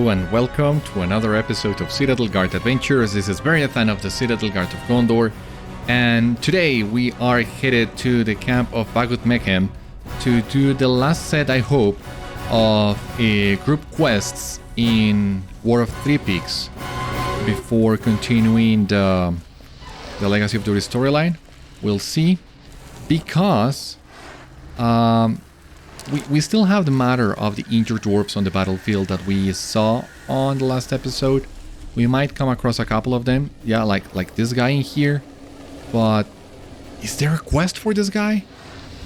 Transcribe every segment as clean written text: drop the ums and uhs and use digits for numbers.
Hello and welcome to another episode of Citadel Guard Adventures. This is Beriathan of the Citadel Guard of Gondor, and today we are headed to the camp of Bagud-mekhem to do the last set, I hope, of group quests in War of Three Peaks before continuing the Legacy of Durin storyline. We'll see, because we still have the matter of the injured dwarves on the battlefield that we saw on the last episode. We might come across a couple of them. Yeah, like this guy in here. But is there a quest for this guy?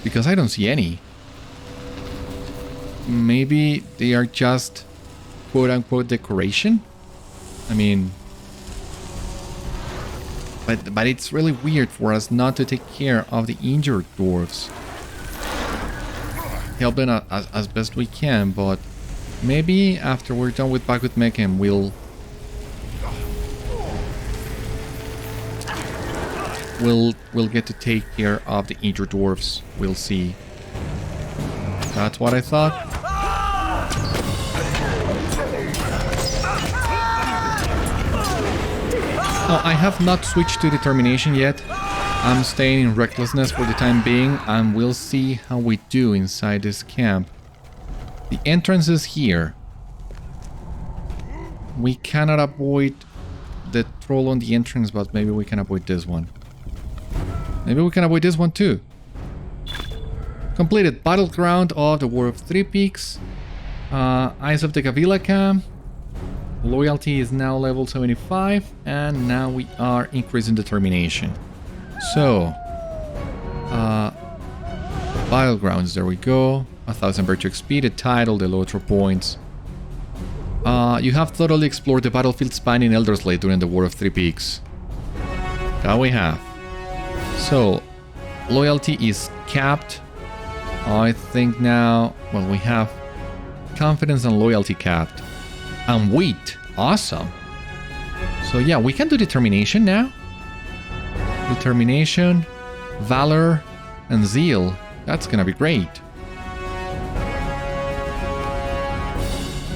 Because I don't see any. Maybe they are just quote-unquote decoration? I mean... But it's really weird for us not to take care of the injured dwarves. Help them as best we can, but maybe after we're done with Bagud-mekhem we'll get to take care of the injured dwarves. We'll see. That's what I thought. Oh, I have not switched to determination yet. I'm staying in recklessness for the time being, and we'll see how we do inside this camp. The entrance is here. We cannot avoid the troll on the entrance, but maybe we can avoid this one. Maybe we can avoid this one too. Completed Battleground of the War of Three Peaks. Eyes of the Gavilaka. Loyalty is now level 75, and now we are increasing determination. So, Battlegrounds, there we go. 1000 virtue XP, the title, the LOTRO points. You have thoroughly explored the battlefield spanning Elderslate during the War of Three Peaks. That we have. So, loyalty is capped. I think now, well, we have confidence and loyalty capped. And wheat, awesome. So yeah, we can do determination now. Determination, valor, and zeal. That's gonna be great.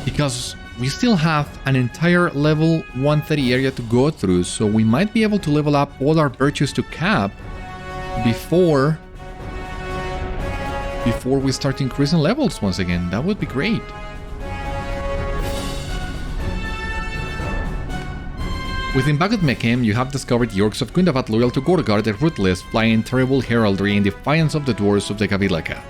Because we still have an entire level 130 area to go through, so we might be able to level up all our virtues to cap before we start increasing levels once again. That would be great. Within Bagud-mekhem, you have discovered the Orcs of Gundabad loyal to Gorgar the Ruthless, flying terrible heraldry in defiance of the Dwarves of the Gavilaka.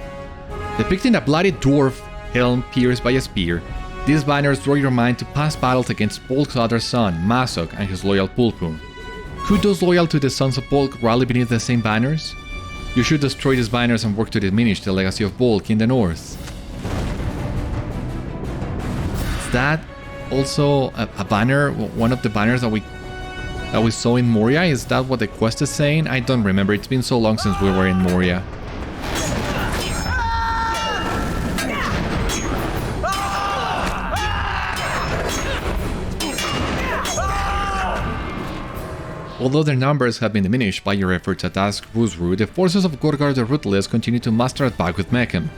Depicting a bloody dwarf helm pierced by a spear, these banners draw your mind to past battles against Polk's other son, Masok, and his loyal Pulpun. Could those loyal to the Sons of Polk rally beneath the same banners? You should destroy these banners and work to diminish the legacy of Polk in the north. Is that also a banner, one of the banners that we saw in Moria? Is that what the quest is saying? I don't remember. It's been so long since we were in Moria. Although their numbers have been diminished by your efforts at Azk-Buzru, the forces of Gorgar the Ruthless continue to muster at Bagud-mekhem.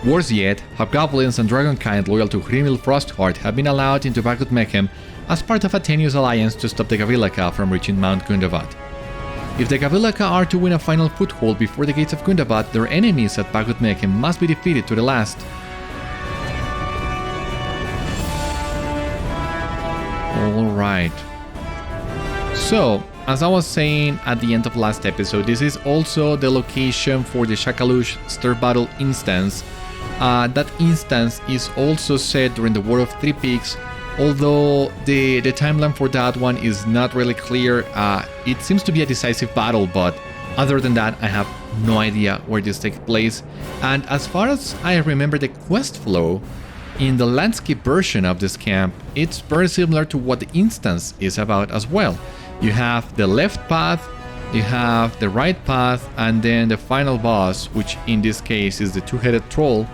Worse yet, hobgoblins and dragonkind loyal to Hrímil Frost-heart have been allowed into Bagud-mekhem as part of a tenuous alliance to stop the Gavilaka from reaching Mount Gundabad. If the Gavilaka are to win a final foothold before the gates of Gundabad, their enemies at Bagud-mekhem must be defeated to the last. Alright. So, as I was saying at the end of last episode, this is also the location for the Shakalush Stir Battle instance. That instance is also set during the War of Three Peaks, although the timeline for that one is not really clear. It seems to be a decisive battle, but other than that, I have no idea where this takes place. And as far as I remember the quest flow, in the landscape version of this camp, it's very similar to what the instance is about as well. You have the left path, you have the right path, and then the final boss, which in this case is the two-headed troll.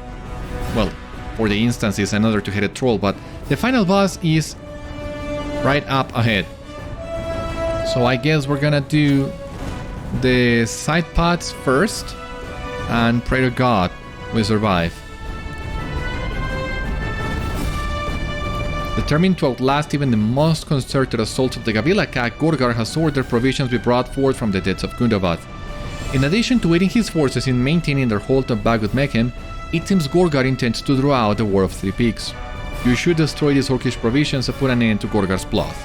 Well, for the instance is another two-headed troll, but the final boss is right up ahead. So I guess we're gonna do the side paths first and pray to God we survive. Determined to outlast even the most concerted assaults of the Gavilaka, Gorgar has ordered provisions be brought forth from the depths of Gundabad. In addition to aiding his forces in maintaining their hold on Bagud-mekhem, it seems Gorgar intends to draw out the War of Three Peaks. You should destroy these Orcish provisions and put an end to Gorgar's plot.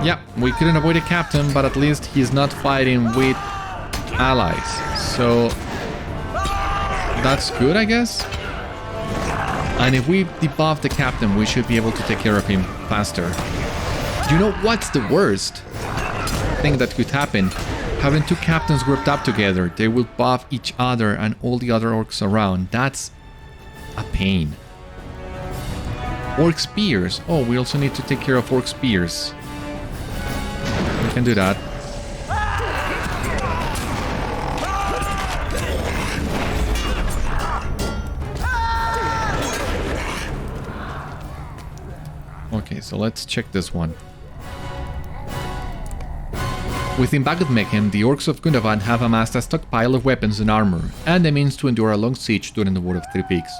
Yeah, we couldn't avoid a captain, but at least he's not fighting with allies. So that's good, I guess. And if we debuff the captain, we should be able to take care of him faster. You know what's the worst thing that could happen? Having two captains grouped up together, they will buff each other and all the other orcs around. That's a pain. Orc spears. Oh, we also need to take care of orc spears. We can do that. Okay, so let's check this one. Within Bagud-mekhem, the Orcs of Gundabad have amassed a stockpile of weapons and armor, and the means to endure a long siege during the War of Three Peaks.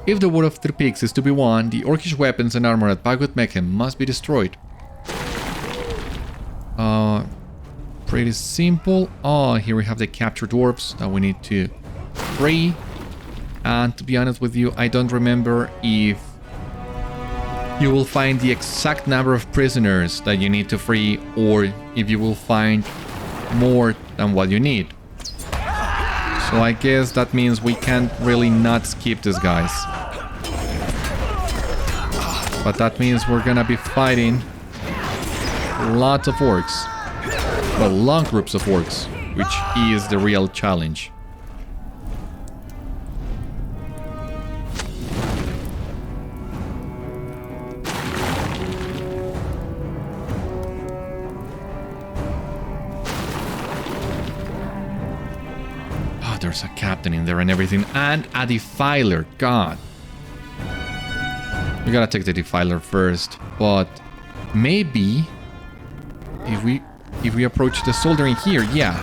If the War of Three Peaks is to be won, the Orcish weapons and armor at Bagud-mekhem must be destroyed. Pretty simple. Oh, here we have the captured dwarves that we need to free. And to be honest with you, I don't remember if you will find the exact number of prisoners that you need to free, or if you will find more than what you need. So I guess that means we can't really not skip these guys. But that means we're gonna be fighting lots of orcs. Well, long groups of orcs, which is the real challenge. Oh, there's a captain in there and everything, and a defiler. God. We gotta take the defiler first, but maybe if we approach the soldier in here, yeah.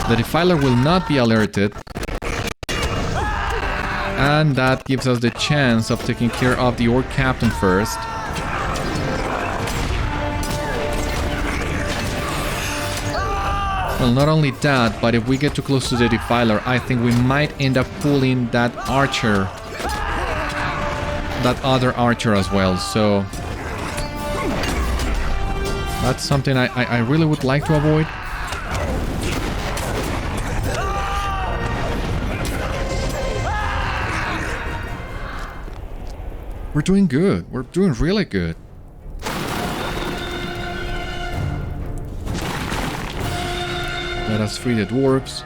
The defiler will not be alerted. And that gives us the chance of taking care of the orc captain first. Well, not only that, but if we get too close to the defiler, I think we might end up pulling that archer. That other archer as well, so that's something I really would like to avoid. We're doing good. We're doing really good. Let us free the dwarves.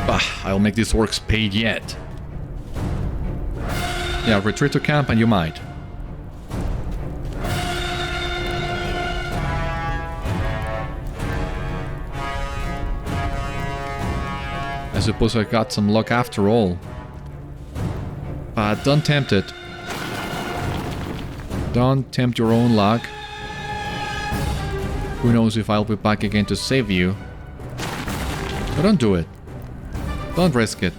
Bah, I'll make these orcs pay yet. Yeah, retreat to camp and you might. I suppose I got some luck after all. But don't tempt it. Don't tempt your own luck. Who knows if I'll be back again to save you. But don't do it. Don't risk it.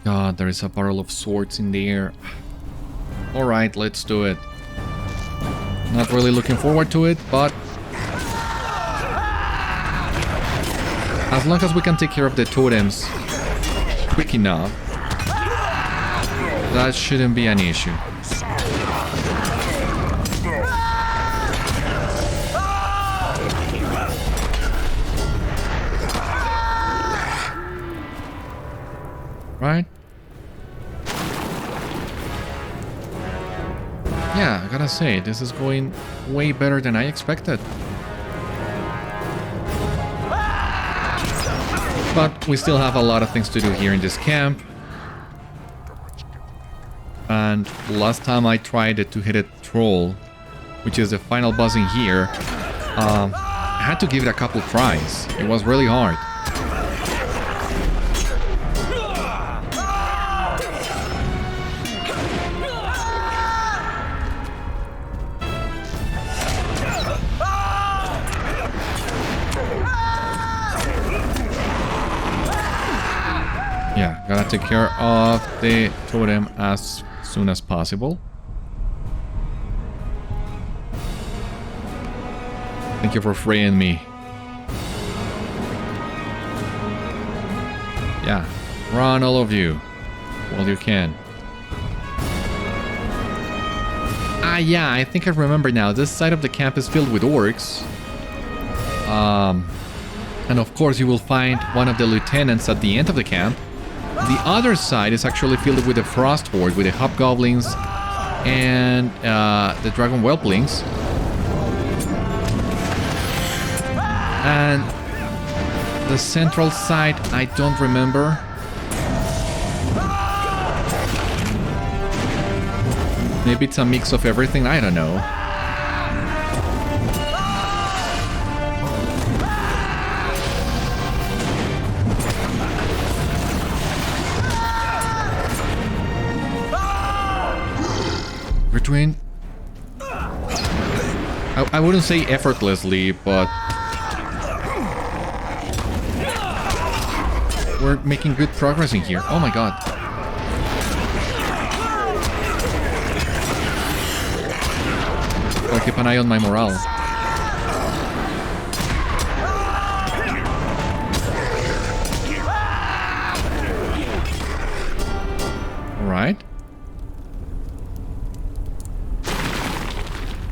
God, there is a barrel of swords in the air. Alright, let's do it. Not really looking forward to it, but as long as we can take care of the totems quick enough, that shouldn't be an issue. Right? Yeah, I gotta say, this is going way better than I expected. But we still have a lot of things to do here in this camp. And last time I tried a two-headed troll, which is the final boss in here, I had to give it a couple tries. It was really hard. take care of the totem as soon as possible. Thank you for fraying me. Yeah, run all of you while you can. Ah, yeah, I think I remember now. This side of the camp is filled with orcs. And of course you will find one of the lieutenants at the end of the camp. The other side is actually filled with the frost-horde, with the hobgoblins and the dragon whelplings. And the central side, I don't remember. Maybe it's a mix of everything, I don't know. We're doing... I wouldn't say effortlessly, but... we're making good progress in here. Oh my god. I'll keep an eye on my morale. Alright.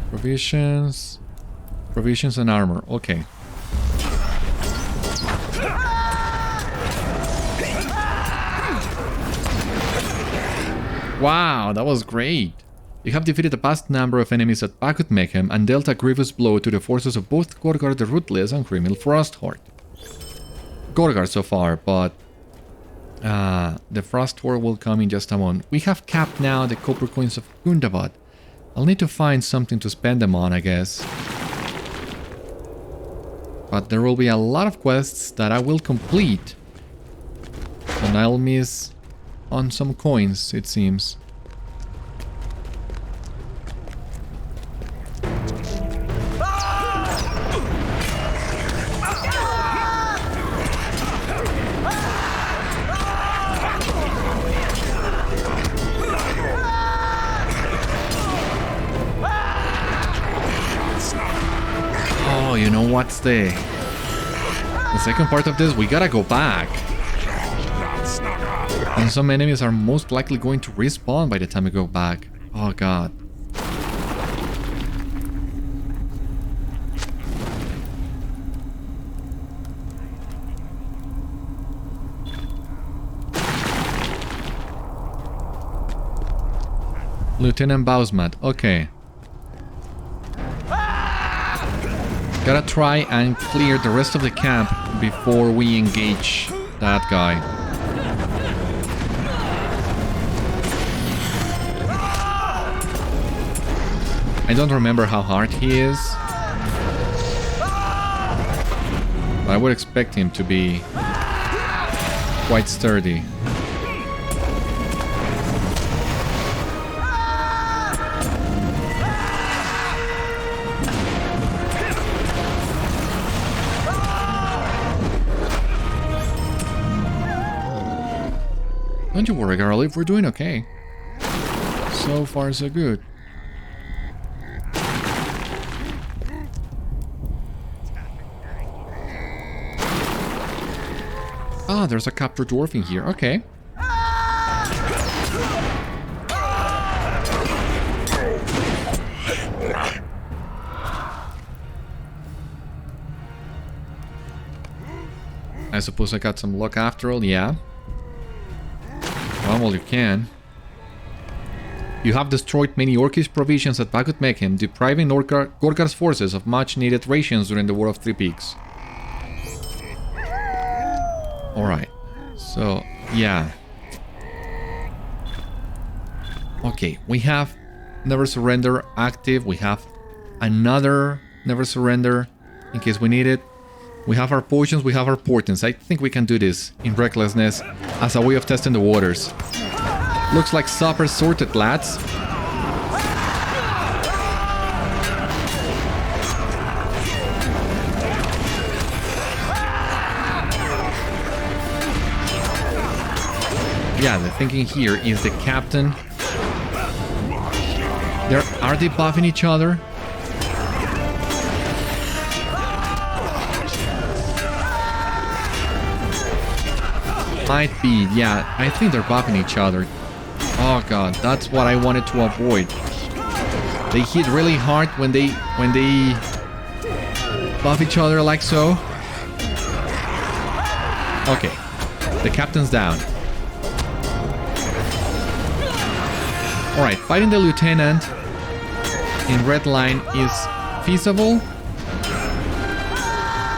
Provisions. Provisions and armor. Okay. Wow, that was great. You have defeated a vast number of enemies at Bagud-mekhem and dealt a grievous blow to the forces of both Gorgar the Ruthless and Hrímil Frost-heart. Gorgar so far, but the frost-horde will come in just a moment. We have capped now the copper coins of Gundabad. I'll need to find something to spend them on, I guess. But there will be a lot of quests that I will complete. And I'll miss on some coins, it seems. Oh, you know what's the second part of this? We gotta go back. And some enemies are most likely going to respawn by the time we go back. Oh god. Lieutenant Bausmat, okay. Gotta try and clear the rest of the camp before we engage that guy. I don't remember how hard he is, but I would expect him to be quite sturdy. Don't you worry, Garlic, we're doing okay. So far, so good. Ah, there's a captured dwarf in here. Okay. I suppose I got some luck after all, yeah. Well, you can. You have destroyed many Orcish provisions at Bagud-mekhem, depriving Gorgar's forces of much-needed rations during the War of Three Peaks. Alright, so, yeah. Okay, we have Never Surrender active. We have another Never Surrender in case we need it. We have our potions, we have our portents. I think we can do this in recklessness as a way of testing the waters. Looks like supper sorted, lads. Yeah, the thinking here is the captain. Are they buffing each other? Might be, yeah. I think they're buffing each other. Oh god, that's what I wanted to avoid. They hit really hard when they buff each other like so. Okay, the captain's down. Alright, fighting the lieutenant in red line is feasible.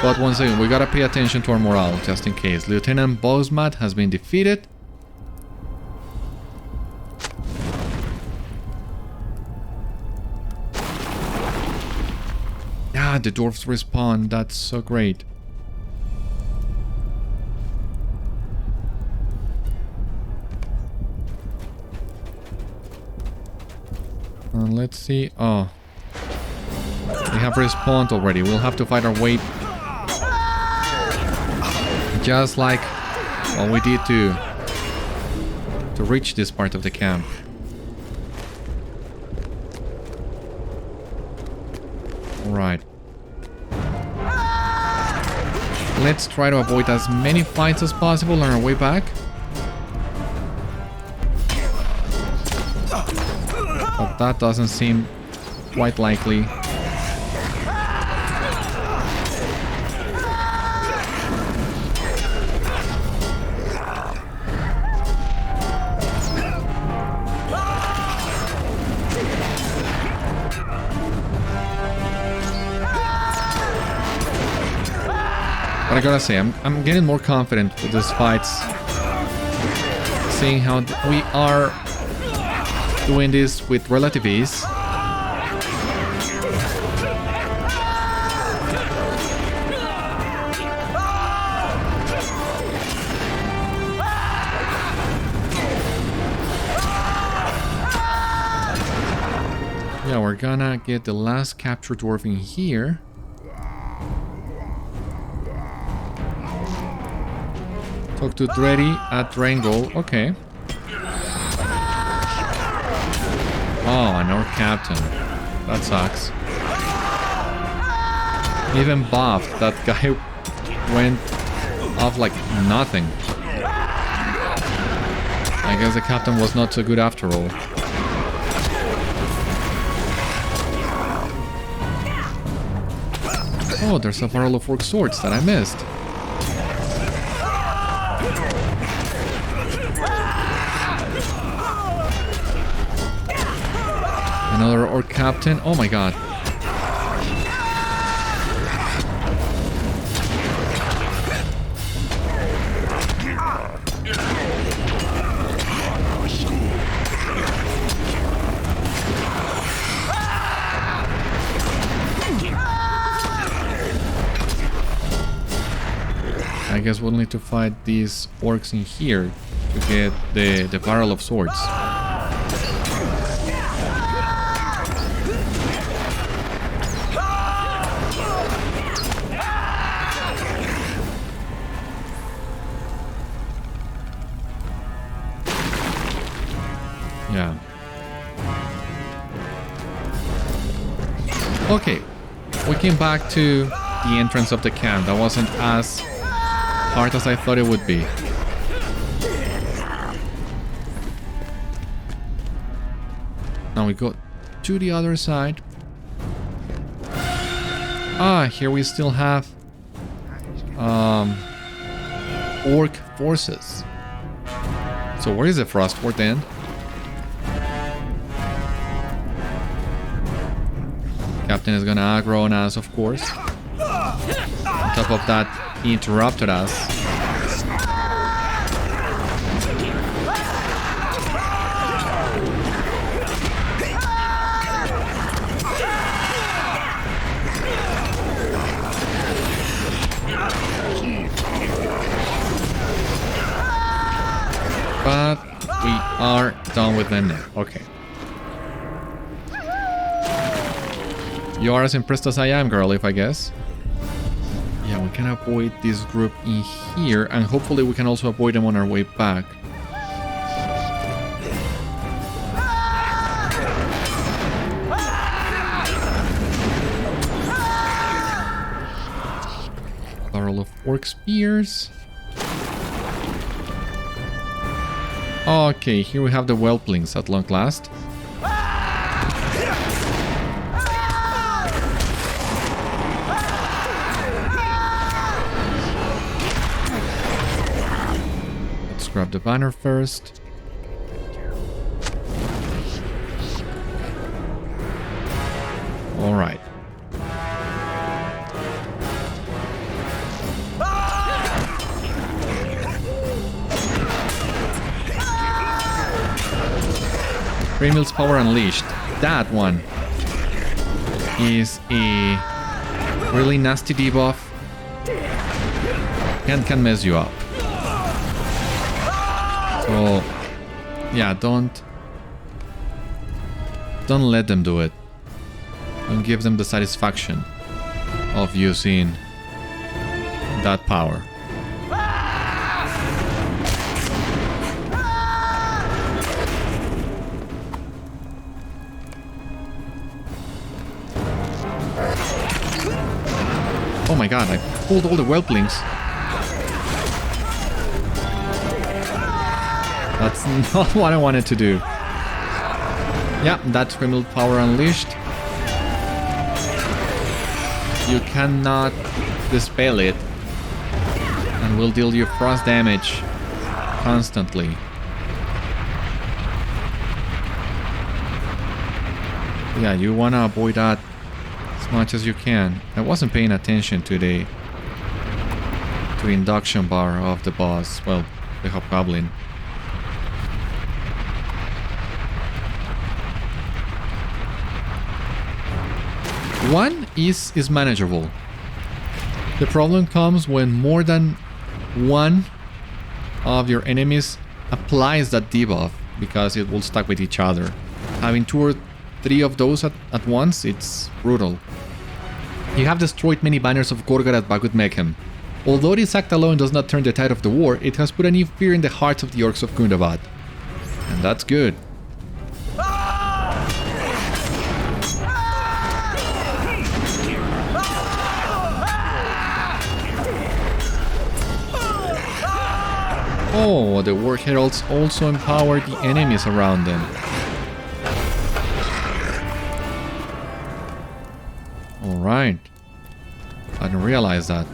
But once again, we gotta pay attention to our morale, just in case. Lieutenant Bosmat has been defeated. Ah, the dwarves respawn. That's so great. Let's see. Oh. We have respawned already. We'll have to fight our way. Just like what we did to reach this part of the camp. Alright. Let's try to avoid as many fights as possible on our way back. But that doesn't seem quite likely. But I gotta say, I'm getting more confident with these fights. Seeing how we are doing this with relative ease. Yeah, we're gonna get the last captured dwarf in here. Talk to Dreddy at Drangol. Okay. Oh, an orc captain. That sucks. Even buffed. That guy went off like nothing. I guess the captain was not so good after all. Oh, there's a barrel of orc swords that I missed. Another orc captain. Oh my god. I guess we'll need to fight these orcs in here to get the barrel of swords. Yeah. Okay, we came back to the entrance of the camp. That wasn't as hard as I thought it would be. Now we go to the other side. Ah, here we still have orc forces. So where is the frost-horde then? Captain is gonna aggro on us, of course. On top of that, he interrupted us. But we are done with them now. Okay. You are as impressed as I am, girl, if I guess. Yeah, we can avoid this group in here, and hopefully we can also avoid them on our way back. Orc spears. Okay, here we have the whelplings at long last. Let's grab the banner first. All right. Hrímil's Power Unleashed. That one is a really nasty debuff and can mess you up. So yeah, don't let them do it. Don't give them the satisfaction of using that power. Oh my god, I pulled all the whelplings. That's not what I wanted to do. Yeah, that's Hrímil Power Unleashed. You cannot dispel it and will deal you frost damage constantly. Yeah, you wanna avoid that as much as you can. I wasn't paying attention to the induction bar of the boss, well, the hobgoblin. One is manageable. The problem comes when more than one of your enemies applies that debuff, because it will stack with each other. Having 2 or 3 of those at once, it's brutal. You have destroyed many banners of Gorgar at Bagud-mekhem. Although this act alone does not turn the tide of the war, it has put a new fear in the hearts of the Orcs of Gundabad. And that's good. Oh, the War Heralds also empower the enemies around them. Alright. I didn't realize that.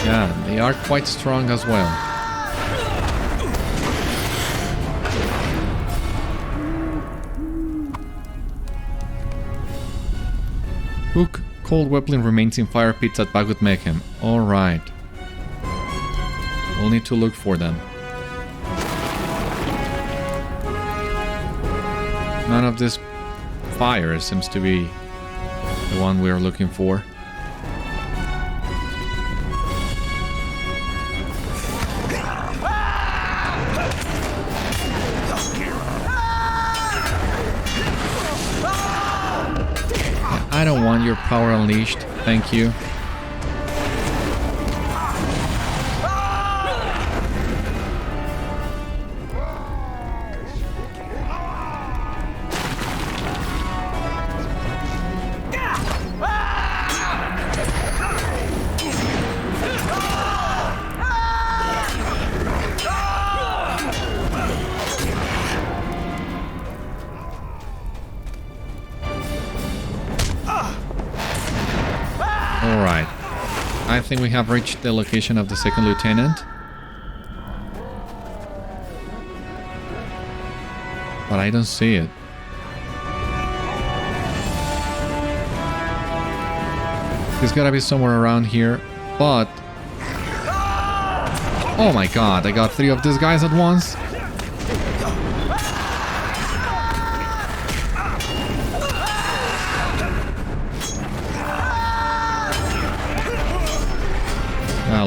Yeah, they are quite strong as well. Book Cold Weapon remains in fire pits at Bagud-mekhem. Alright. We'll need to look for them. None of this fire seems to be the one we're looking for. I don't want your power unleashed, thank you. Alright, I think we have reached the location of the second lieutenant. But I don't see it. He's gotta be somewhere around here, but... Oh my god, I got 3 of these guys at once.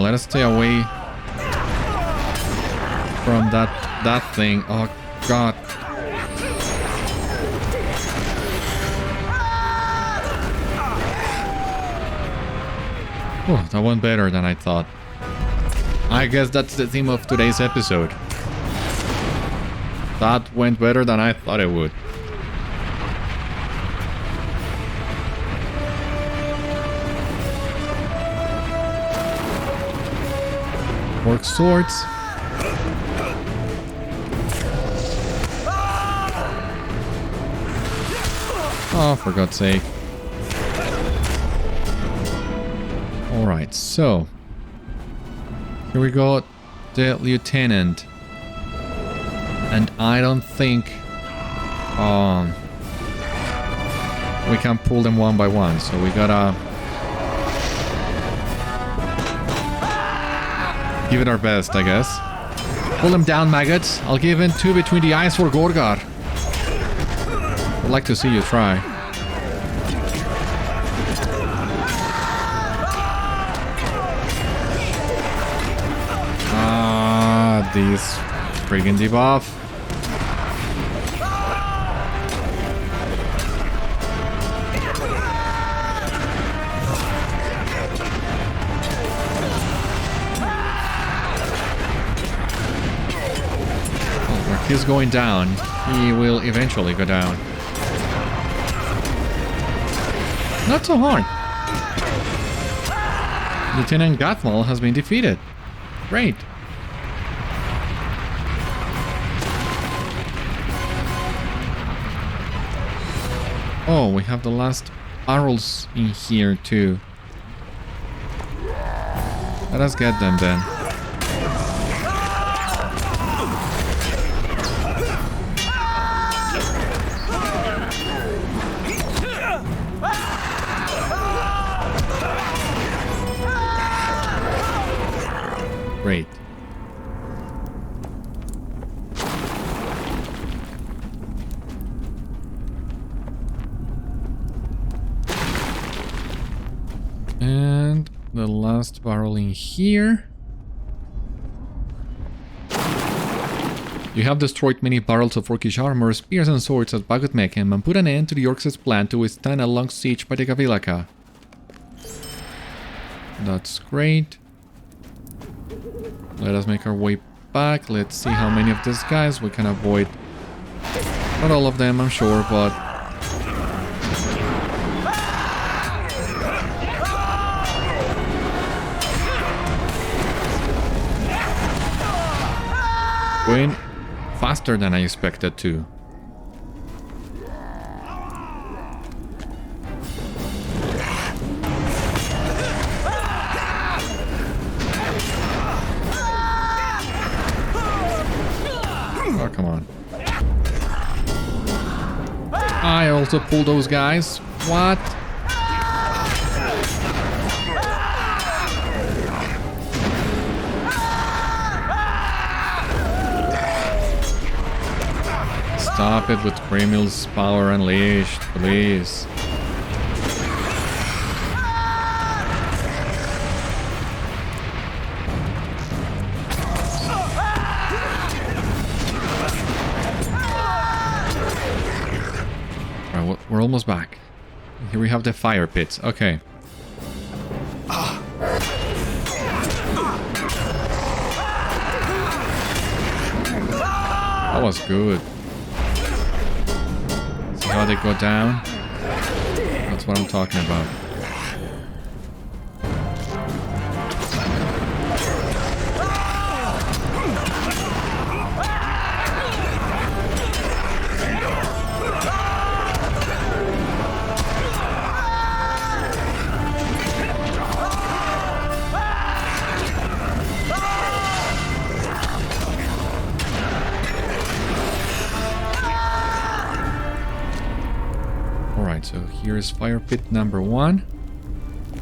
Let us stay away from that thing. Oh god. Oh, that went better than I thought. I guess that's the theme of today's episode. That went better than I thought it would. Orc swords. Oh, for God's sake. Alright, so here we go, the lieutenant. And I don't think we can pull them one by one, so we gotta give it our best, I guess. Pull them down, maggots. I'll give in 2 between the eyes for Gorgar. I'd like to see you try. These friggin' debuff. Well, when he's going down, he will eventually go down. Not so hard. Lieutenant Gathmal has been defeated. Great. Oh, we have the last barrels in here too. Let us get them then. Great. And the last barrel in here. You have destroyed many barrels of Orcish armor, spears and swords at Bagud-mekhem and put an end to the Orcs' plan to withstand a long siege by the Gavilaka. That's great. Let us make our way back. Let's see how many of these guys we can avoid. Not all of them, I'm sure, but going faster than I expected to. Oh, come on. I also pulled those guys. What? Stop it with Hrímil's power unleashed, please. Alright, we're almost back. Here we have the fire pits. Okay. That was good. How they go down? That's what I'm talking about. So here's fire pit number 1.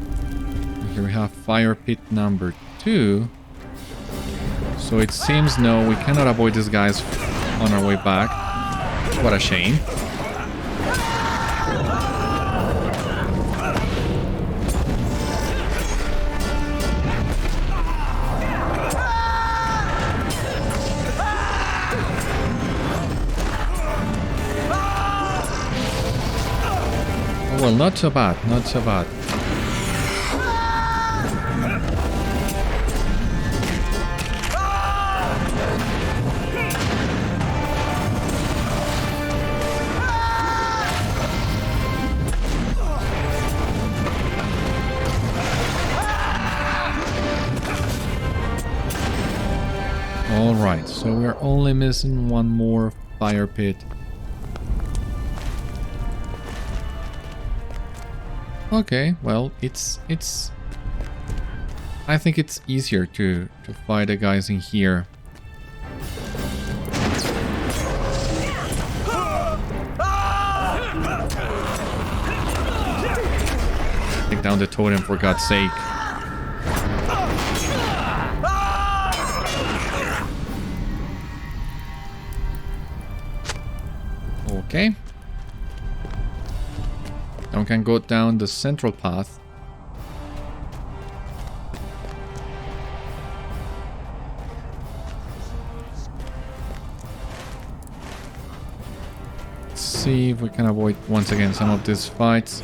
And here we have fire pit number 2. So it seems no, we cannot avoid these guys on our way back. What a shame. Well, not so bad, not so bad. Alright, so we're only missing one more fire pit. Okay, well, it's I think it's easier to fight the guys in here. Take down the totem for God's sake. Okay. Now we can go down the central path. Let's see if we can avoid once again some of these fights.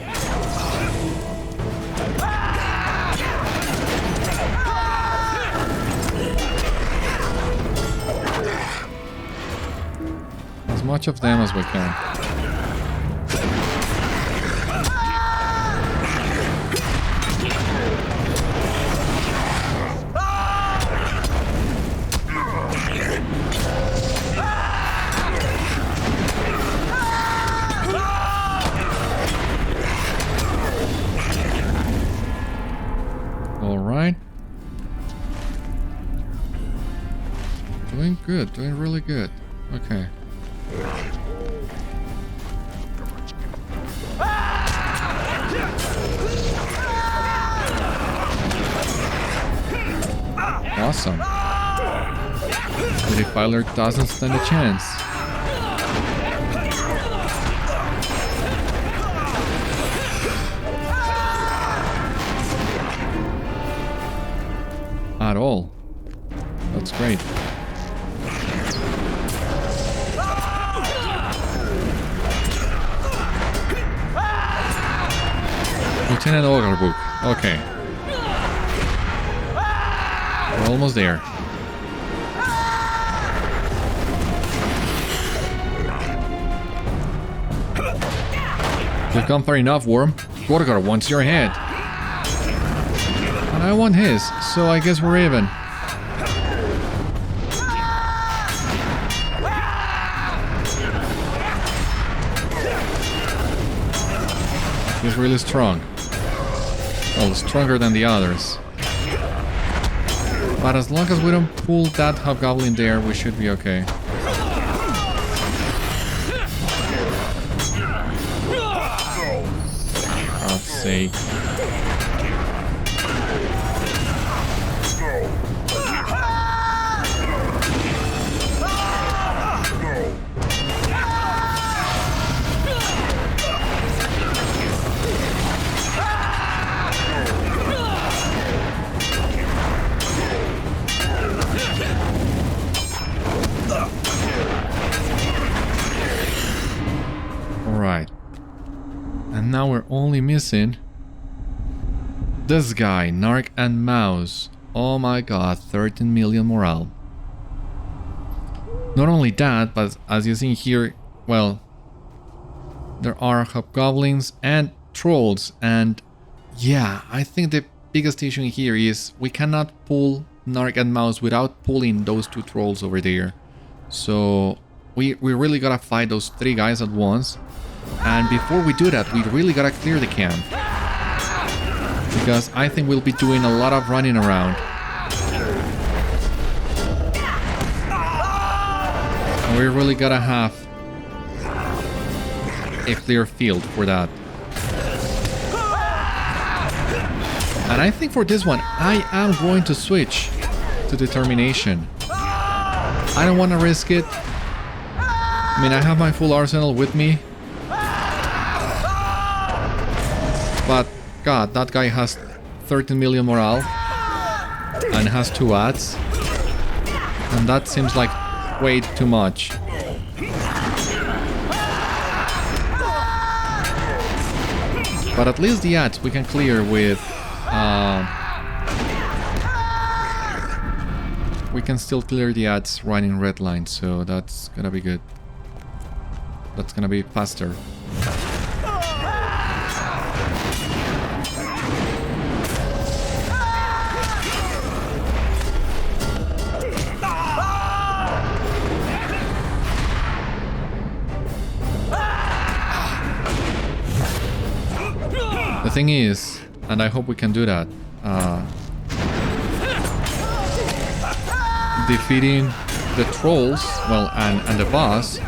As much of them as we can. Alright. Doing good, doing really good. Okay. Awesome. The defiler doesn't stand a chance. At all. That's great. Lieutenant Orgarbuk. Okay. We're almost there. You've come far enough, Worm. Gorgar wants your head. And I want his, so I guess we're even. He's really strong. Well, stronger than the others. But as long as we don't pull that hobgoblin there, we should be okay. God's sake. Alright. And now we're only missing this guy, Narg-and-Mauz. Oh my god, 13 million morale. Not only that, but as you see here, well, there are hobgoblins and trolls, and yeah, I think the biggest issue here is we cannot pull Narg-and-Mauz without pulling those two trolls over there. So we really gotta fight those three guys at once. And before we do that, we really gotta clear the camp. Because I think we'll be doing a lot of running around. And we really gotta have a clear field for that. And I think for this one, I am going to switch to determination. I don't want to risk it. I mean, I have my full arsenal with me. But, god, that guy has 13 million morale. And has 2 ads. And that seems like way too much. But at least the ads we can clear with... we can still clear the ads running red line, so that's gonna be good. That's gonna be faster. The thing is, and I hope we can do that, defeating the trolls, well, and the boss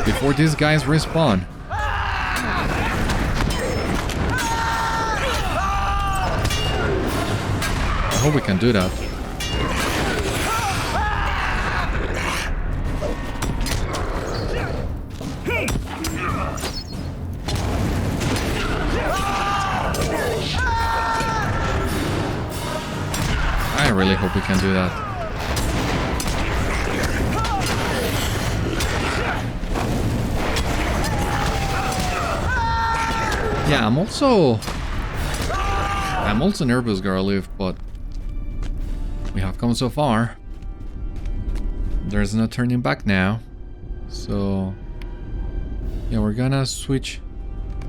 before these guys respawn. I hope we can do that. I really hope we can do that. Yeah, I'm also nervous, Garliv, but we have come so far. There's no turning back now. So yeah, we're gonna switch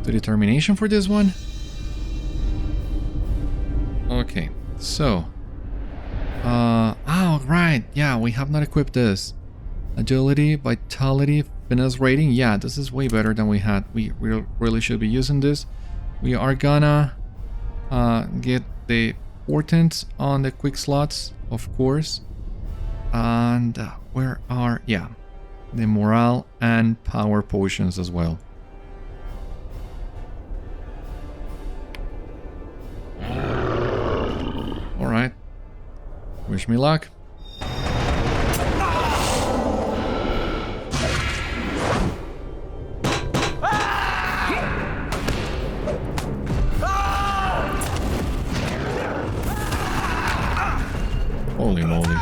to determination for this one. Okay, so oh right, yeah, we have not equipped this. Agility, vitality, finesse rating. Yeah, this is way better than we had. We really should be using this. We are gonna get the portents on the quick slots, of course. And where are, yeah, the morale and power potions as well. Alright. Wish me luck. Holy moly.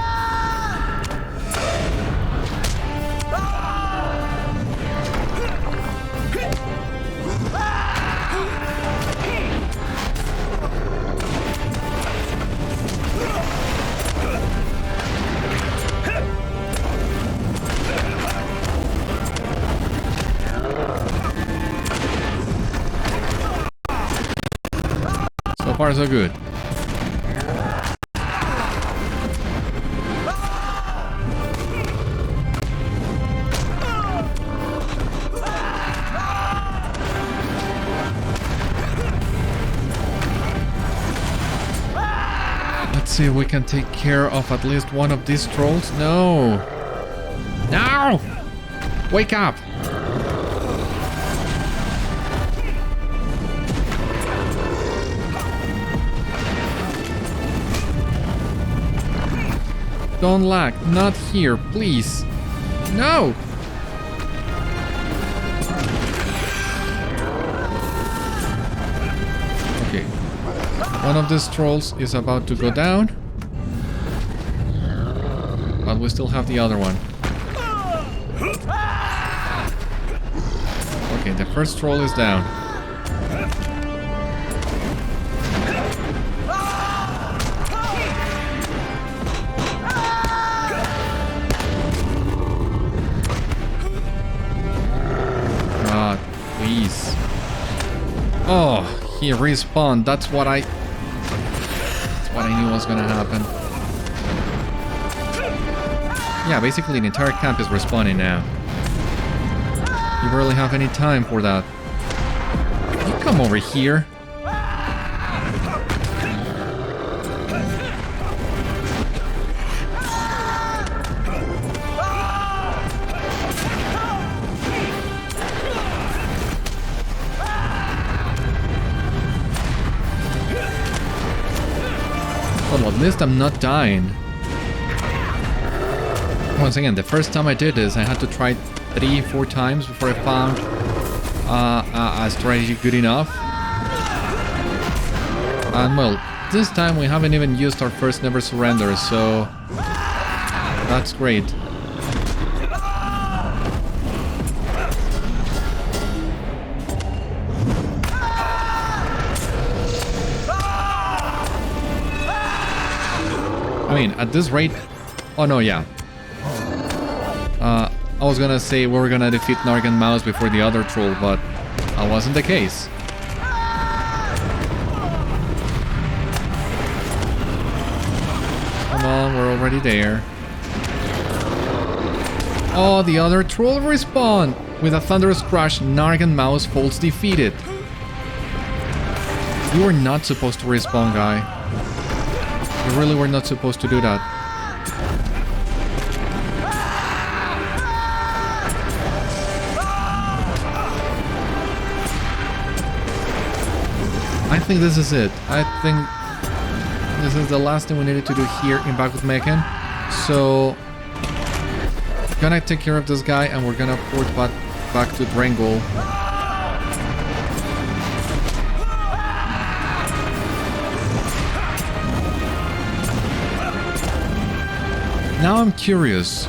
So far so good. See if we can take care of at least one of these trolls. No! No! Wake up! Don't lag. Not here, please. No! Okay. One of these trolls is about to go down. But we still have the other one. Okay, the first troll is down. God, please. Oh, he respawned. That's what I knew was gonna happen. Yeah, basically the entire camp is respawning now. You barely have any time for that. You come over here. Well, at least I'm not dying. Once again, the first time I did this, I had to try 3-4 times before I found a strategy good enough. And well, this time we haven't even used our first Never Surrender, so that's great. I mean, at this rate... Oh no, yeah. I was gonna say we were gonna defeat Narg-and-Mauz before the other troll, but that wasn't the case. Come on, we're already there. Oh, the other troll respawned! With a thunderous crash, Narg-and-Mauz falls defeated. You were not supposed to respawn, guy. You really were not supposed to do that. I think this is it. I think this is the last thing we needed to do here in Bagud-mekhem. So, gonna take care of this guy and we're gonna port back to Drengul. Now I'm curious.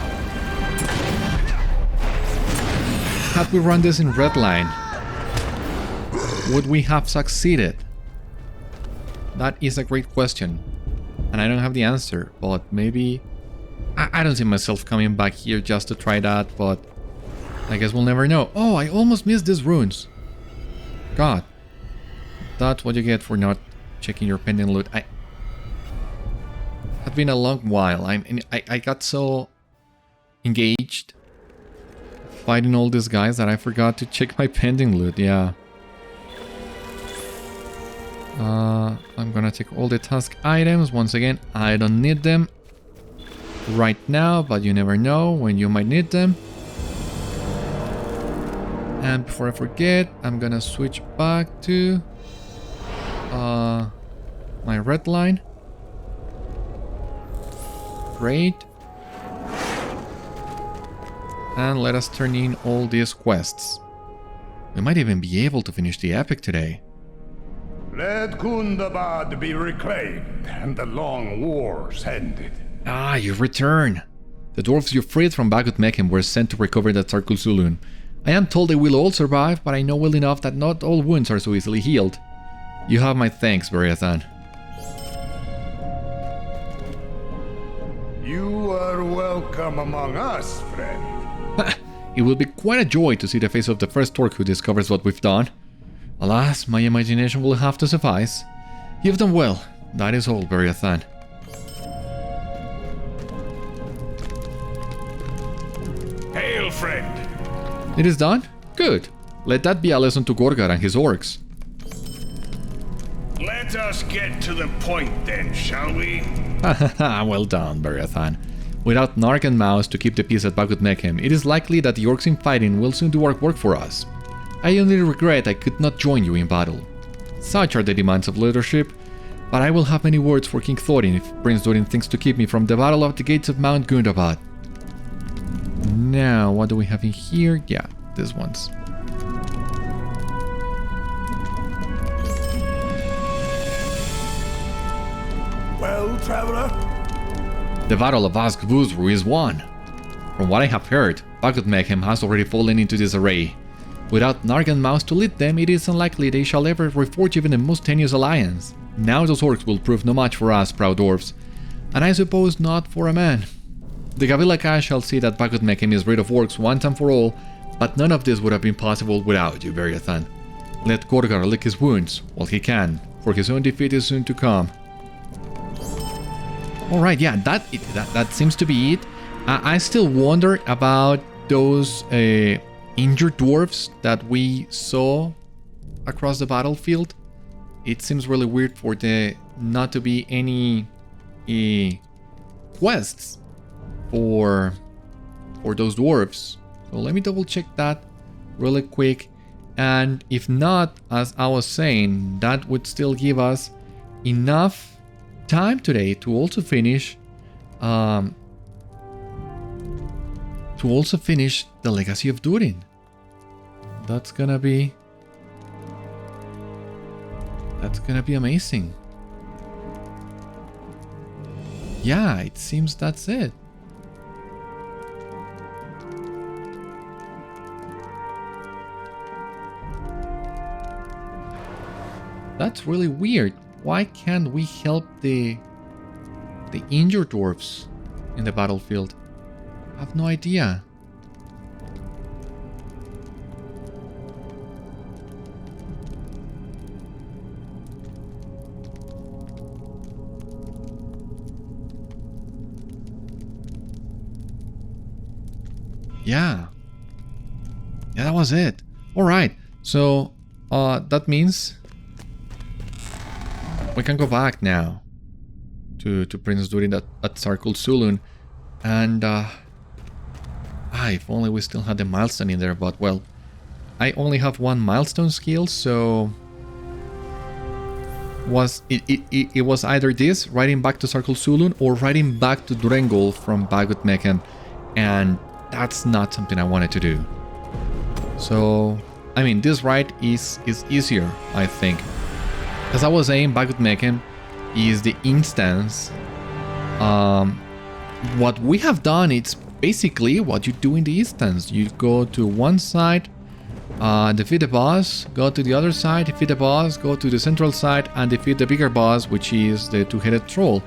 Had we run this in Redline, would we have succeeded? That is a great question. And I don't have the answer, but maybe... I don't see myself coming back here just to try that, but I guess we'll never know. Oh, I almost missed these runes. God. That's what you get for not checking your pending loot. It's been a long while. I got so engaged fighting all these guys that I forgot to check my pending loot, yeah. I'm gonna take all the task items. Once again, I don't need them right now, but you never know when you might need them. And before I forget, I'm gonna switch back to my red line. Great. And let us turn in all these quests. We might even be able to finish the epic today. Let Gundabad be reclaimed and the long wars ended. Ah, you've returned. The dwarves you freed from Bagud-mekhem were sent to recover the Tsarkul Sulun. I am told they will all survive, but I know well enough that not all wounds are so easily healed. You have my thanks, Beriathan. You are welcome among us, friend. It will be quite a joy to see the face of the first orc who discovers what we've done. Alas, my imagination will have to suffice. You've done well. That is all, Beriathan. Hail, friend. It is done? Good. Let that be a lesson to Gorgar and his orcs. Let us get to the point then, shall we? Well done, Beriathan. Without Narg-and-Mauz to keep the peace at Bagud-mekhem, it is likely that the orcs in fighting will soon do our work for us. I only regret I could not join you in battle. Such are the demands of leadership, but I will have many words for King Thorin if Prince Durin thinks to keep me from the battle of the gates of Mount Gundabad. Now, what do we have in here? Yeah, these ones. Well, traveler? The Battle of Osgiliath is won. From what I have heard, Bagud-mekhem has already fallen into disarray. Without Narg-and-Mauz to lead them, it is unlikely they shall ever reforge even the most tenuous alliance. Now those orcs will prove no match for us, proud dwarves. And I suppose not for a man. The Gavilaka shall see that Bagud-mekhem is rid of orcs once and for all, but none of this would have been possible without you, Beriathan. Let Gorgar lick his wounds while he can, for his own defeat is soon to come. Alright, yeah, that seems to be it. I still wonder about those injured dwarves that we saw across the battlefield. It seems really weird for there not to be any quests for those dwarves. So let me double check that really quick. And if not, as I was saying, that would still give us enough time today to also finish the Legacy of Durin. That's gonna be amazing. Yeah, it seems that's it. That's really weird. Why can't we help the injured dwarves in the battlefield? I have no idea. Yeah, that was it. All right, so that means we can go back now to Prince Durin at Sarkul Sulun, and if only we still had the milestone in there, but well, I only have one milestone skill, so it was either this, riding back to Sarkul Sulun, or riding back to Drengul from Bagud-mekhem, and that's not something I wanted to do. So, I mean, this ride is easier, I think. As I was saying, Bagud-mekhem is the instance. What we have done, it's basically what you do in the instance. You go to one side, defeat the boss, go to the other side, defeat the boss, go to the central side, and defeat the bigger boss, which is the two-headed troll.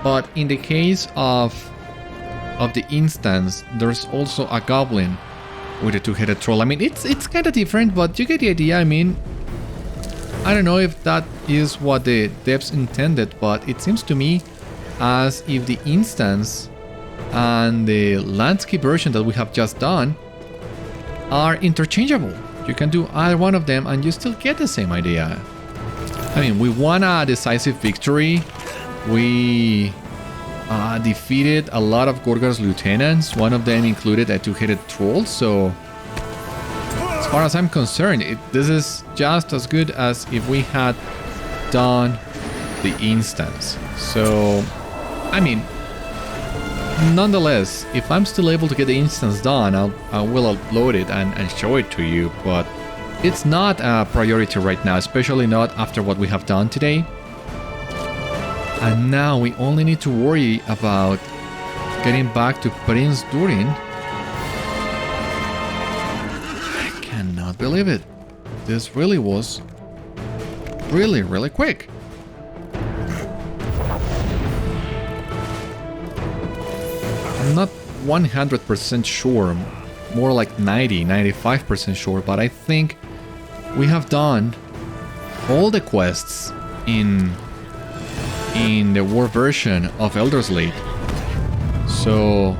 But in the case of the instance, there's also a goblin with a two-headed troll. I mean, it's kind of different, but you get the idea. I mean, I don't know if that is what the devs intended, but it seems to me as if the instance and the landscape version that we have just done are interchangeable. You can do either one of them and you still get the same idea. I mean, we won a decisive victory. We defeated a lot of Gorgar's lieutenants. One of them included a two-headed troll, so as far as I'm concerned, this is just as good as if we had done the instance. So, I mean, nonetheless, if I'm still able to get the instance done, I will upload it and show it to you, but it's not a priority right now, especially not after what we have done today. And now we only need to worry about getting back to Prince Durin. I cannot believe it. This really was really quick. I'm not 100% sure, more like 95% sure, but I think we have done all the quests in the war version of Elder Slate. So,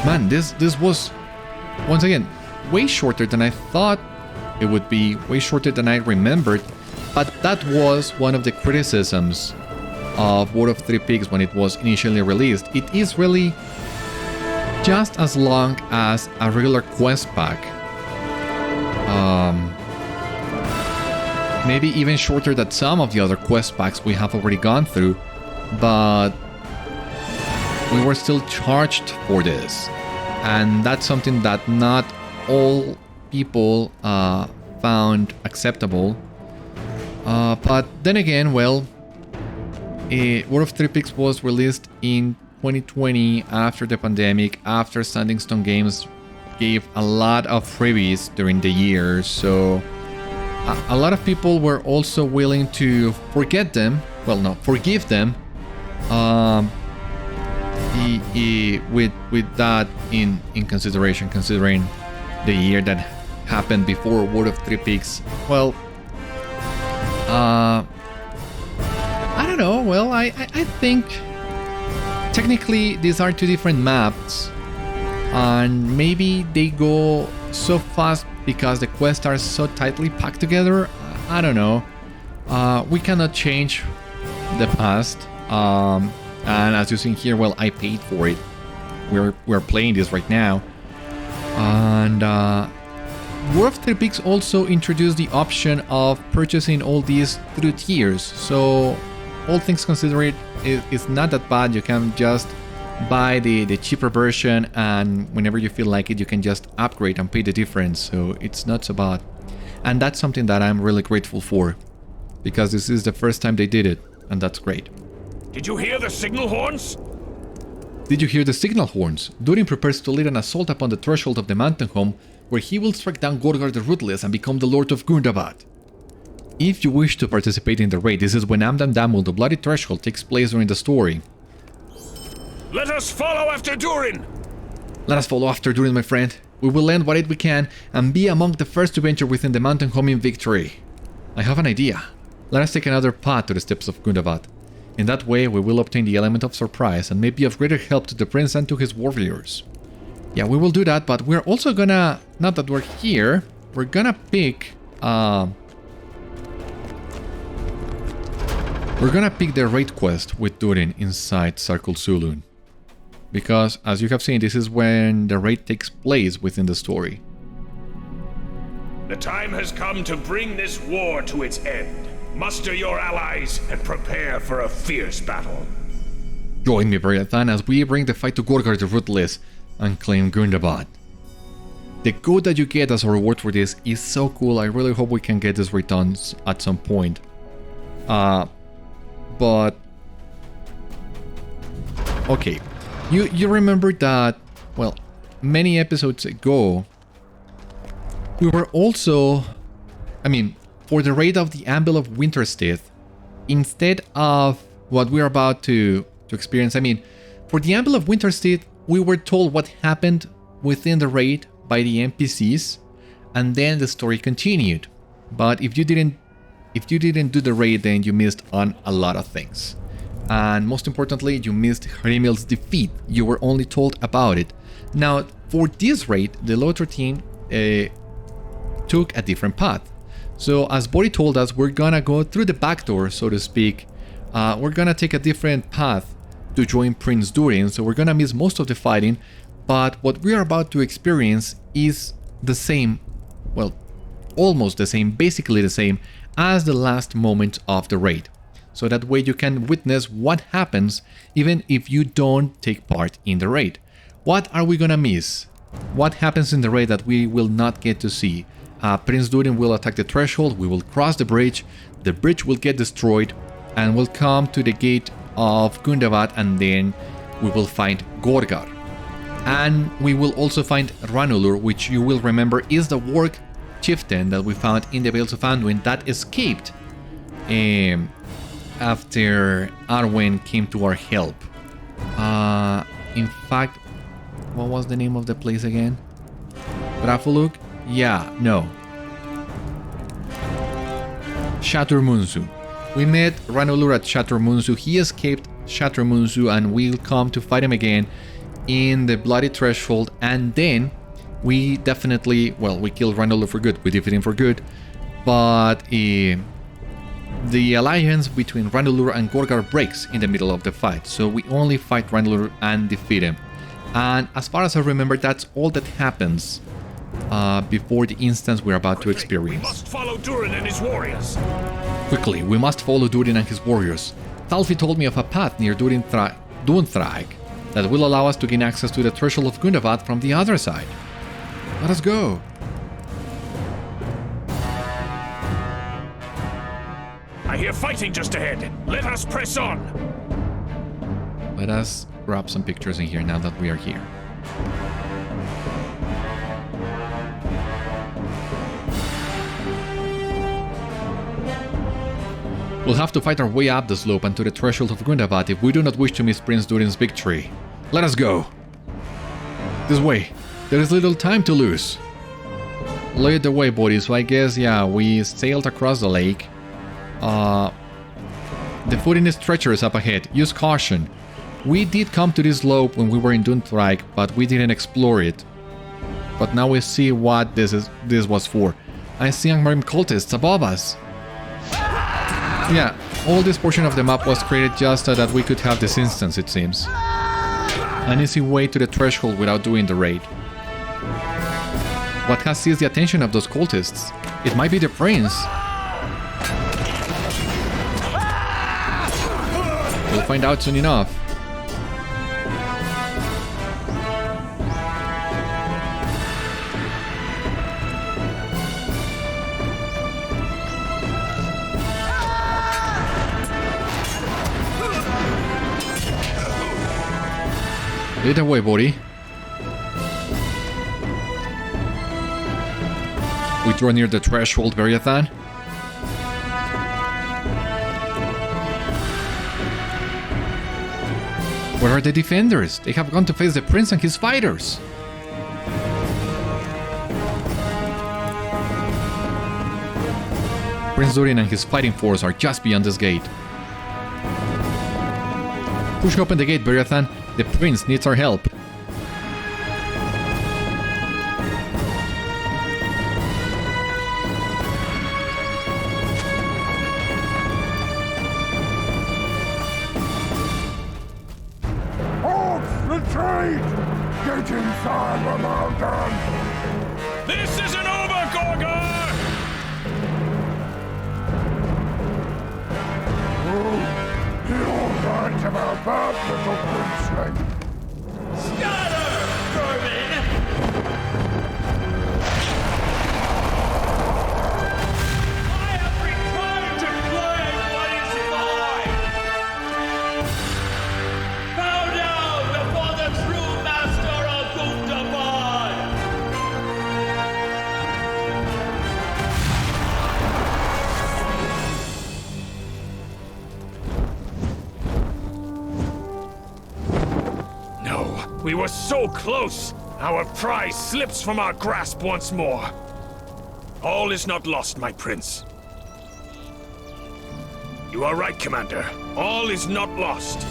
man, this was, once again, way shorter than I thought it would be, way shorter than I remembered, but that was one of the criticisms of War of Three Peaks when it was initially released. It is really just as long as a regular quest pack. Maybe even shorter than some of the other quest packs we have already gone through, but we were still charged for this. And that's something that not all people found acceptable. But then again, well, War of Three Peaks was released in 2020 after the pandemic, after Standing Stone Games gave a lot of freebies during the year, so a lot of people were also willing to forgive them with that in consideration, considering the year that happened before War of Three Peaks. Well, I don't know. Well, I think technically these are two different maps, and maybe they go so fast because the quests are so tightly packed together. I don't know. We cannot change the past, and as you see here, well, I paid for it. We're playing this right now, and War of Three Peaks also introduced the option of purchasing all these through tiers. So, all things considered, it's not that bad. You can just buy the cheaper version, and whenever you feel like it, you can just upgrade and pay the difference. So it's not so bad, and that's something that I'm really grateful for, because this is the first time they did it, and that's great. Did you hear the signal horns? Did you hear the signal horns? Durin prepares to lead an assault upon the threshold of the mountain home, where he will strike down Gorgar the Ruthless and become the Lord of Gundabad. If you wish to participate in the raid, this is when Amdam-Damul, the Bloody Threshold, takes place during the story. Let us follow after Durin! Let us follow after Durin, my friend. We will land what aid we can and be among the first to venture within the mountain home in victory. I have an idea. Let us take another path to the steps of Gundabad. In that way, we will obtain the element of surprise and may be of greater help to the prince and to his warriors. Yeah, we will do that, but we're also gonna, now that we're here, we're gonna pick We're gonna pick the raid quest with Durin inside Circle Zulun. Because, as you have seen, this is when the raid takes place within the story. The time has come to bring this war to its end. Muster your allies and prepare for a fierce battle. Join me, Beriathan, as we bring the fight to Gorgar the Ruthless and claim Gundabad. The gold that you get as a reward for this is so cool. I really hope we can get this returns at some point. But okay, you remember that, well, many episodes ago we were also, for the raid of the Anvil of Winterstith, instead of what we're about to experience, for the Anvil of Winterstith, we were told what happened within the raid by the NPCs, and then the story continued. But if you didn't do the raid, then you missed on a lot of things. And most importantly, you missed Hrímil's defeat. You were only told about it. Now, for this raid, the LOTRO team took a different path. So as Bori told us, we're gonna go through the back door, so to speak. We're gonna take a different path to join Prince Durin, so we're gonna miss most of the fighting, but what we are about to experience is the same, well, almost the same, basically the same as the last moment of the raid. So that way you can witness what happens even if you don't take part in the raid. What are we gonna miss? What happens in the raid that we will not get to see? Prince Durin will attack the threshold, we will cross the bridge will get destroyed, and we'll come to the gate of Gundabad, and then we will find Gorgar. And we will also find Ranulur, which you will remember is the Warg chieftain that we found in the Vales of Anduin that escaped after Arwen came to our help. In fact, what was the name of the place again? Brafuluk? Yeah, no. Shatur Munzu. We met Ranulur at Shatur Munzu. He escaped Shatur Munzu, and we'll come to fight him again in the Bloody Threshold, and then we definitely, well, we killed Ranulur for good, we defeated him for good, but the alliance between Ranulur and Gorgar breaks in the middle of the fight, so we only fight Ranulur and defeat him. And as far as I remember, that's all that happens before the instance we're about to experience. We must follow Durin and his warriors. Quickly, we must follow Durin and his warriors. Thalfi told me of a path near Dunthrag that will allow us to gain access to the threshold of Gundabad from the other side. Let us go. I hear fighting just ahead. Let us press on. Let us grab some pictures in here now that we are here. We'll have to fight our way up the slope and to the threshold of Gundabad if we do not wish to miss Prince Durin's victory. Let us go! This way! There is little time to lose! Lead the way, buddy, so I guess, yeah, we sailed across the lake. The footing is treacherous up ahead, use caution. We did come to this slope when we were in Dunthrag, but we didn't explore it. But now we see what this was for. I see unmarked cultists above us. Yeah, all this portion of the map was created just so that we could have this instance, it seems. An easy way to the threshold without doing the raid. What has seized the attention of those cultists? It might be the prince. We'll find out soon enough. Lead the way, buddy. We draw near the threshold, Beriathan. Where are the defenders? They have gone to face the prince and his fighters. Prince Durin and his fighting force are just beyond this gate. Push open the gate, Beriathan. The prince needs our help. Retreat! Get inside the mountain! This isn't over, Gorgar! Oh, the old rights of our bad little princeling! Scatter, vermin! I have returned to claim what is mine! Bow down before the true master of Gundabad! No, we were so close! Our prize slips from our grasp once more. All is not lost, my prince. You are right, Commander. All is not lost.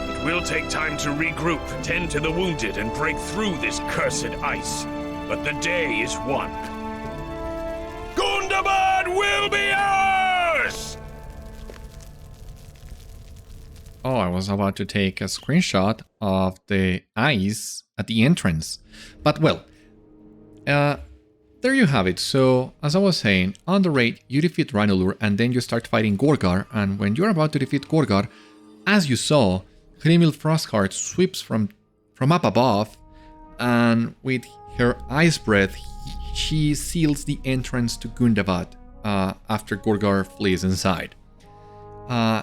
It will take time to regroup, tend to the wounded, and break through this cursed ice. But the day is won. Gundabad will be ours! Oh, I was about to take a screenshot of the ice at the entrance. But well, there you have it. So, as I was saying, on the raid, you defeat Ranulur and then you start fighting Gorgar. And when you're about to defeat Gorgar, as you saw, Hrímil Frost-heart sweeps from up above, and with her ice breath, she seals the entrance to Gundabad after Gorgar flees inside.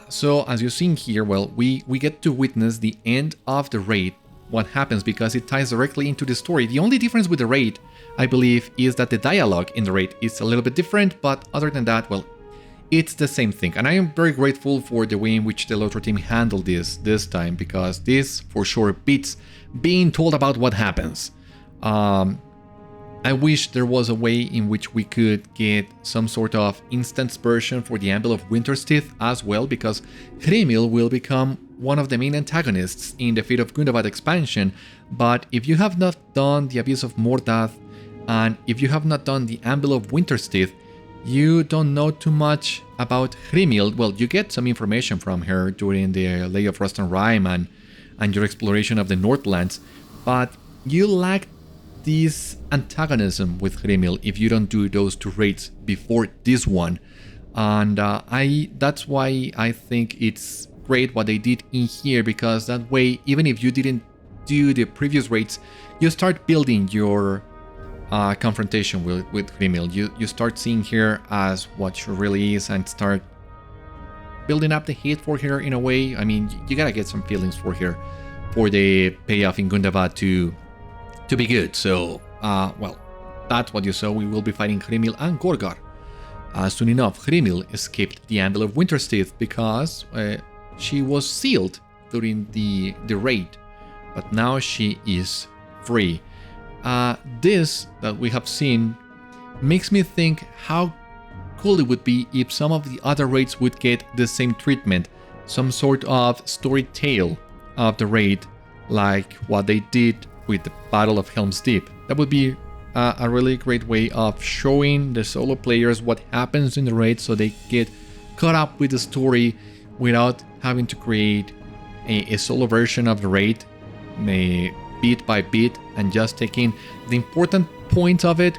So as you've seen here, well, we get to witness the end of the raid, what happens, because it ties directly into the story. The only difference with the raid, I believe, is that the dialogue in the raid is a little bit different, but other than that, well, it's the same thing. And I am very grateful for the way in which the LOTRO team handled this time, because this, for sure, beats being told about what happens. I wish there was a way in which we could get some sort of instance version for the Anvil of Winterstith as well, because Hrímil will become one of the main antagonists in the Fate of Gundabad expansion. But if you have not done the Abyss of Mordath, and if you have not done the Anvil of Winterstith, you don't know too much about Hrímil. Well, you get some information from her during the Lay of Frost and Rime and your exploration of the Northlands, but you lack this antagonism with Hrímil if you don't do those two raids before this one. And that's why I think it's great what they did in here, because that way, even if you didn't do the previous raids, you start building your confrontation with Hrímil. You start seeing her as what she really is and start building up the hate for her in a way. I mean, you gotta get some feelings for her for the payoff in Gundabad to be good. So, well, that's what you saw. We will be fighting Hrímil and Gorgar. Soon enough, Hrímil escaped the Anvil of Winterstith because she was sealed during the raid, but now she is free. This that we have seen makes me think how cool it would be if some of the other raids would get the same treatment, some sort of story tale of the raid, like what they did with the Battle of Helm's Deep. That would be a really great way of showing the solo players what happens in the raid, so they get caught up with the story without having to create a solo version of the raid, bit by bit, and just taking the important points of it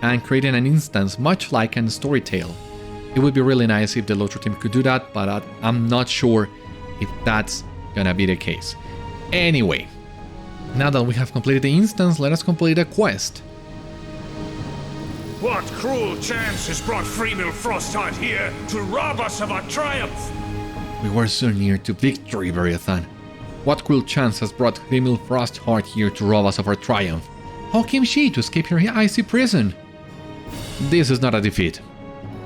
and creating an instance much like a story tale. It would be really nice if the LOTRO team could do that, but I'm not sure if that's gonna be the case. Anyway, now that we have completed the instance, let us complete a quest. What cruel chance has brought Hrímil Frost-heart here to rob us of our triumph? We were so near to victory, Beriathan. What cruel chance has brought Hrímil Frost-heart here to rob us of our triumph? How came she to escape her icy prison? This is not a defeat.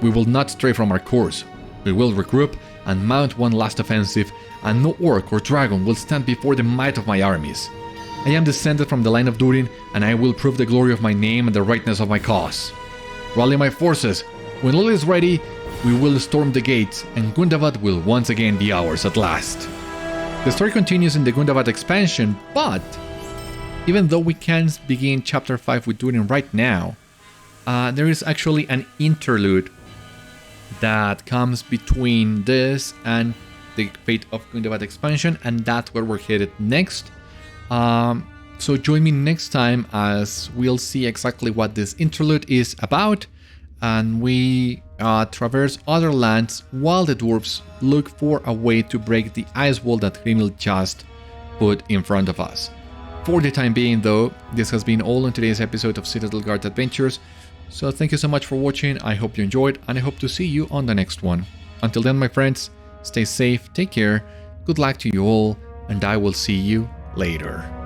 We will not stray from our course. We will regroup and mount one last offensive, and no orc or dragon will stand before the might of my armies. I am descended from the line of Durin, and I will prove the glory of my name and the rightness of my cause. Rally my forces. When all is ready, we will storm the gates, and Gundabad will once again be ours at last. The story continues in the Gundabad expansion, but even though we can't begin Chapter 5 with Durin right now, there is actually an interlude that comes between this and the Fate of Gundabad expansion, and that's where we're headed next. So join me next time as we'll see exactly what this interlude is about, and we traverse other lands while the dwarves look for a way to break the ice wall that Hrímil just put in front of us. For the time being though, this has been all on today's episode of Citadel Guard Adventures, so thank you so much for watching. I hope you enjoyed, and I hope to see you on the next one. Until then, my friends, stay safe, take care, good luck to you all, and I will see you later.